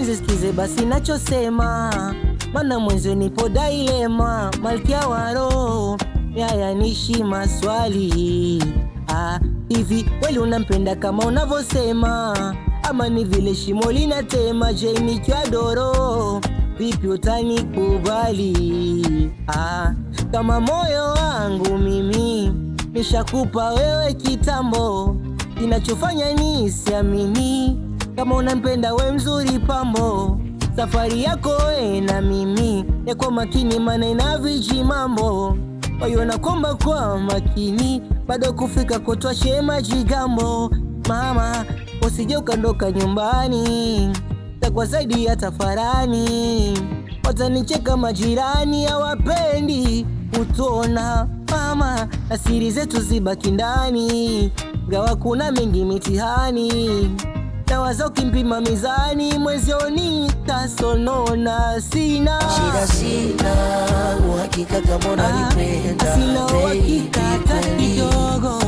Mpenzi sikize basi nachosema, mana mwenzo nipo dilema. Malkia wa roho yayanishi maswali. Hivi kweli unampenda kama unavyosema, ama ni vile shimo linatema? Je, nikiwa doro vipi utanikubali? Kama moyo wangu mimi nishakupa wewe kitambo, kinachofanya nisiamini kama unampenda we mzuri pambo. Safari yako we na mimi yako makini, mana ina viji mambo. Wayona kwamba kwa makini bado kufika kutwa shema jigambo. Mama usije ukandoka nyumbani, takwa zaidi ya tafarani. Watanicheka majirani, hawapendi utona mama, na siri zetu zibaki ndani. Gawa kuna mengi mitihani, nawaza ukimpima mizani. Mwezioni tasonona, sina uhakika kama unanipenda, sina uhakika hata kidogo.